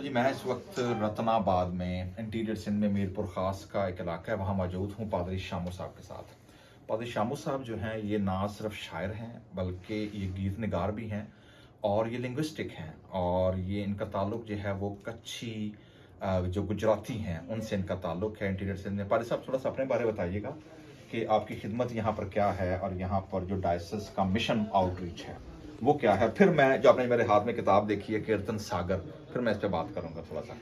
तो जी मैं इस वक्त रतनाबाद में इंटीरियर सिंध में मीरपुर ख़ास का एक इलाका है, वहाँ मौजूद हूँ पादरी शामू साहब के साथ। पादरी शामू साहब जो हैं ये ना सिर्फ शायर हैं बल्कि ये गीत निगार भी हैं और ये लिंग्विस्टिक हैं और ये इनका ताल्लुक जो है वो कच्छी जो गुजराती हैं उनसे इनका ताल्लुक है इंटीरियर सिंध में। पादरी साहब थोड़ा सा अपने बारे में बताइएगा कि आपकी खिदमत यहाँ पर क्या है और यहाँ पर जो डायसिस का मिशन आउटरीच है वो क्या है। फिर मैं जो आपने मेरे हाथ में किताब देखी है कीर्तन सागर, फिर मैं इस पर बात करूंगा थोड़ा सा।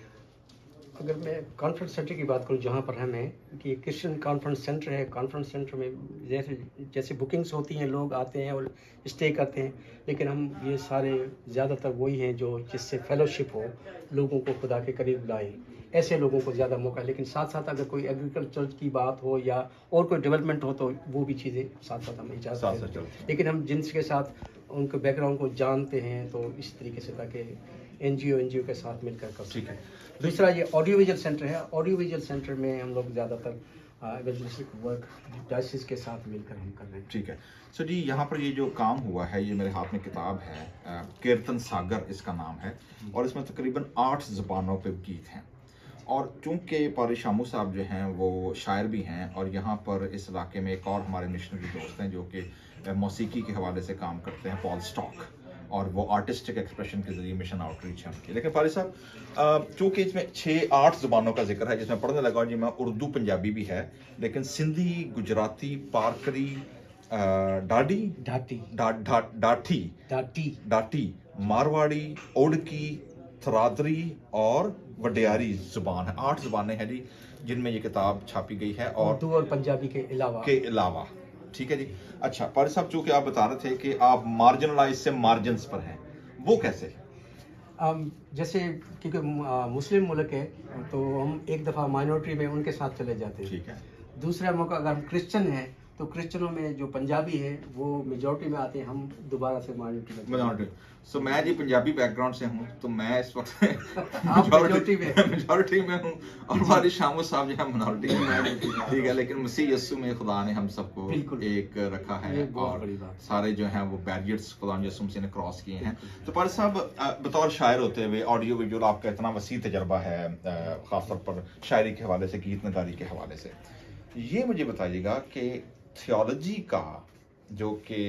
अगर मैं कॉन्फ्रेंस सेंटर की बात करूं जहां पर हम हैं कि क्रिश्चियन कॉन्फ्रेंस सेंटर है। कॉन्फ्रेंस सेंटर में जैसे बुकिंग्स होती हैं, लोग आते हैं और स्टे करते हैं, लेकिन हम ये सारे ज़्यादातर वही हैं जो जिससे फेलोशिप हो, लोगों को खुदा के करीब लाए, ऐसे लोगों को ज़्यादा मौका। लेकिन साथ साथ अगर कोई एग्रीकल्चर की बात हो या और कोई डेवलपमेंट हो तो वो भी चीज़ें साथ साथ हमें इजाज़त देते हैं। लेकिन हम जिनके साथ उनके बैकग्राउंड को जानते हैं तो इस तरीके से ताकि एनजीओ के साथ मिलकर कर। ठीक है। दूसरा ये ऑडियो विजुअल सेंटर है। ऑडियो विजुअल सेंटर में हम लोग ज़्यादातर एवेंजलिस्टिक वर्क डायसिस के साथ मिलकर हम कर रहे हैं। ठीक है। सो जी यहाँ पर ये जो काम हुआ है, ये मेरे हाथ में किताब है, कीर्तन सागर इसका नाम है और इसमें तकरीबन 8 ज़बानों पे गीत हैं। और चूंकि पादरी शामू साहब जो हैं वो शायर भी हैं और यहाँ पर इस इलाके में एक और हमारे मिशनरी दोस्त हैं जो कि मौसीकी के हवाले से काम करते हैं, पॉल स्टॉक, और वो आर्टिस्टिक एक्सप्रेशन के जरिए मिशन आउटरीच है उनकी। लेकिन पादरी साहब चूँकि इसमें 6-8 ज़ुबानों का जिक्र है जिसमें पढ़ने लगा जी मैं उर्दू पंजाबी भी है, लेकिन सिंधी, गुजराती, पारकरी, डाडी डाटी डाठी डाटी डाटी, मारवाड़ी, ओडकी, थरादरी और वडियारी ज़ुबान है। 8 ज़ुबानें हैं जी जिनमें ये किताब छापी गई है और उर्दू और पंजाबी के अलावा। ठीक है जी। अच्छा पादरी साहब, चूंकि आप बता रहे थे कि आप मार्जिनलाइज से मार्जिनस पर हैं, वो कैसे? जैसे क्योंकि मुस्लिम मुल्क है तो हम एक दफ़ा माइनॉरिटी में उनके साथ चले जाते हैं। ठीक है। दूसरा मौका अगर हम क्रिश्चियन हैं तो क्रिश्चियनों में जो पंजाबी है वो मेजॉरिटी में आते हैं, हम दोबारा से माइनॉरिटी। सो मैं जी पंजाबी बैकग्राउंड से हूँ तो मैं इस वक्त मेजॉरिटी में हूँ और हमारी शामू साहब जो है मिनॉरिटी में। ठीक है, लेकिन मसीह यस्सु में खुदा ने हम सबको एक रखा है और सारे जो हैं वो बैरियर्स खुदा यस्सु मसीह ने क्रॉस किए हैं। तो पादरी साहब बतौर शायर होते हुए ऑडियो विजुअल आपका इतना वसी तजर्बा है, ख़ासतौर पर शायरी के हवाले से, गीत नगारी के हवाले से, ये मुझे बताइएगा कि थियोलॉजी का जो कि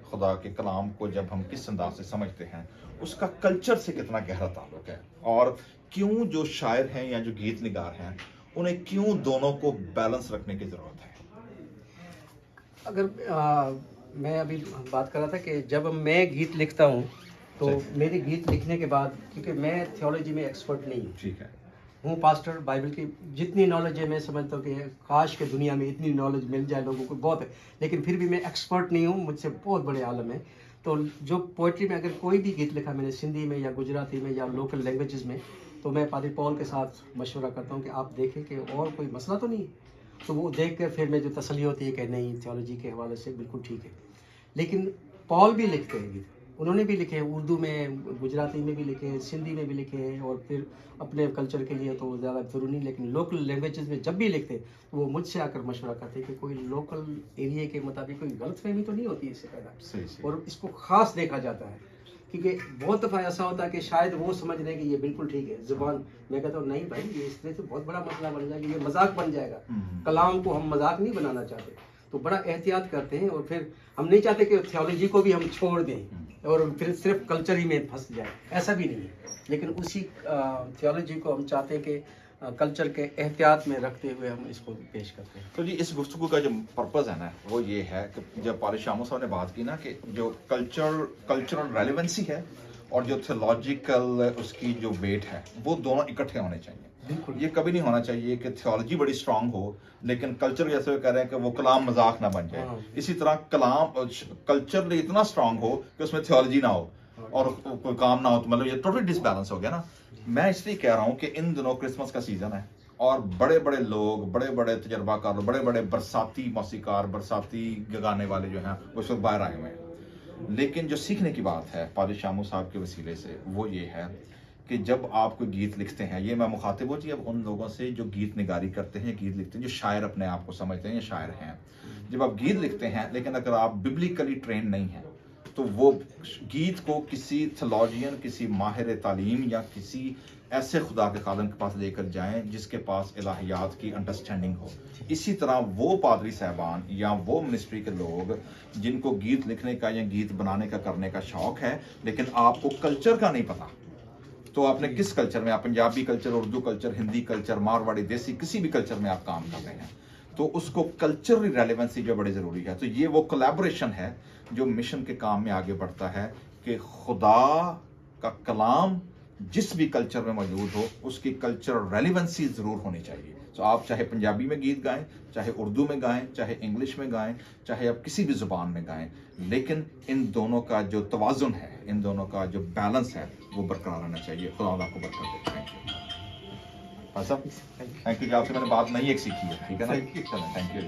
खुदा के कलाम को जब हम किस अंदाज से समझते हैं उसका कल्चर से कितना गहरा ताल्लुक है और क्यों जो शायर हैं या जो गीत निगार हैं उन्हें क्यों दोनों को बैलेंस रखने की ज़रूरत है? अगर मैं अभी बात कर रहा था कि जब मैं गीत लिखता हूँ तो मेरे गीत लिखने के बाद, क्योंकि मैं थियोलॉजी में एक्सपर्ट नहीं हूँ, ठीक है, हूँ पास्टर, बाइबल की जितनी नॉलेज है मैं समझता हूँ कि काश के दुनिया में इतनी नॉलेज मिल जाए लोगों को, बहुत है, लेकिन फिर भी मैं एक्सपर्ट नहीं हूँ, मुझसे बहुत बड़े आलम है। तो जो पोइट्री में अगर कोई भी गीत लिखा मैंने सिंधी में या गुजराती में या लोकल लैंग्वेजेस में, तो मैं पादरी पॉल के साथ मशवरा करता हूँ कि आप देखें कि और कोई मसला तो नहीं है। तो वो देख कर फिर मैं जो तसल्ली होती है कि नहीं, थियोलॉजी के हवाले से बिल्कुल ठीक है। लेकिन पॉल भी लिखते हैं गीत, उन्होंने भी लिखे हैं, उर्दू में, गुजराती में भी लिखे हैं, सिंधी में भी लिखे हैं, और फिर अपने कल्चर के लिए तो ज़्यादा ज़रूरी नहीं, लेकिन लोकल लैंग्वेजेस में जब भी लिखते हैं वो मुझसे आकर मशवरा करते हैं कि कोई लोकल एरिया के मुताबिक कोई गलतफहमी तो नहीं होती इससे पैदा, और इसको ख़ास देखा जाता है। क्योंकि बहुत दफ़ा ऐसा होता है कि शायद वो समझ रहे हैं कि ये बिल्कुल ठीक है ज़ुबान, मैं कहता हूँ नहीं भाई, ये इस तरह से बहुत बड़ा मसला बन जाएगा, ये मजाक बन जाएगा। कलाम को हम मजाक नहीं बनाना चाहते, तो बड़ा एहतियात करते हैं, और फिर हम नहीं चाहते कि थियोलॉजी को भी हम छोड़ दें और फिर सिर्फ कल्चर ही में फंस जाए, ऐसा भी नहीं है। लेकिन उसी थियोलॉजी को हम चाहते हैं कि कल्चर के एहतियात में रखते हुए हम इसको पेश करते हैं। तो जी इस गुफ्तगू का जो पर्पज़ है ना वो ये है कि जब पादरी शामू साहब ने बात की ना कि जो कल्चरल रेलेवेंसी है और जो थियोलॉजिकल उसकी जो वेट है वो दोनों इकट्ठे होने चाहिए। बिल्कुल, ये कभी नहीं होना चाहिए कि थियोलॉजी बड़ी स्ट्रांग हो लेकिन कल्चर जैसे वो कह रहे हैं कि वो कलाम मजाक ना बन जाए। इसी तरह कल्चर इतना स्ट्रांग हो कि उसमें थियोलॉजी ना हो और कोई काम ना हो, तो मतलब ये टोटली डिसबैलेंस हो गया ना। मैं इसलिए कह रहा हूँ कि इन दिनों क्रिसमस का सीज़न है और बड़े बड़े लोग, बड़े बड़े तजर्बाकार, बड़े बड़े बरसाती मौसीकार, बरसाती गाने वाले जो हैं वो सब बाहर आए हुए हैं। लेकिन जो सीखने की बात है पादरी शामू साहब के वसीले से वो ये है कि जब आप कोई गीत लिखते हैं, ये मैं मुखातिब हूँ जी अब उन लोगों से जो गीत निगारी करते हैं, गीत लिखते हैं, जो शायर अपने आप को समझते हैं या शायर हैं। जब आप गीत लिखते हैं लेकिन अगर आप बिब्लिकली ट्रेन नहीं हैं تو وہ گیت کو کسی تھیولوجین، کسی ماہر تعلیم یا کسی ایسے خدا کے خادم کے پاس لے کر جائیں جس کے پاس الہیات کی انڈرسٹینڈنگ ہو. اسی طرح وہ پادری صاحبان یا وہ منسٹری کے لوگ جن کو گیت لکھنے کا یا گیت بنانے کا کرنے کا شوق ہے لیکن آپ کو کلچر کا نہیں پتا، تو آپ نے کس کلچر میں، آپ Punjabi culture, Urdu culture, Hindi culture, Marwari, دیسی، کسی بھی کلچر میں آپ کام کر رہے ہیں تو اس کو کلچرل ریلیونسی جو بڑی ضروری ہے. تو یہ وہ کولیبوریشن ہے جو مشن کے کام میں آگے بڑھتا ہے کہ خدا کا کلام جس بھی کلچر میں موجود ہو اس کی کلچرل ریلیونسی ضرور ہونی چاہیے. تو آپ چاہے پنجابی میں گیت گائیں، چاہے اردو میں گائیں، چاہے انگلش میں گائیں، چاہے آپ کسی بھی زبان میں گائیں، لیکن ان دونوں کا جو توازن ہے، ان دونوں کا جو بیلنس ہے وہ برقرار رہنا چاہیے. خدا آپ کو برکت دے. Thank you. تھینک یو کہ آپ سے میں نے بات نہیں ایک سیکھی ہے. ٹھیک ہے نا؟ چلیں، تھینک یو.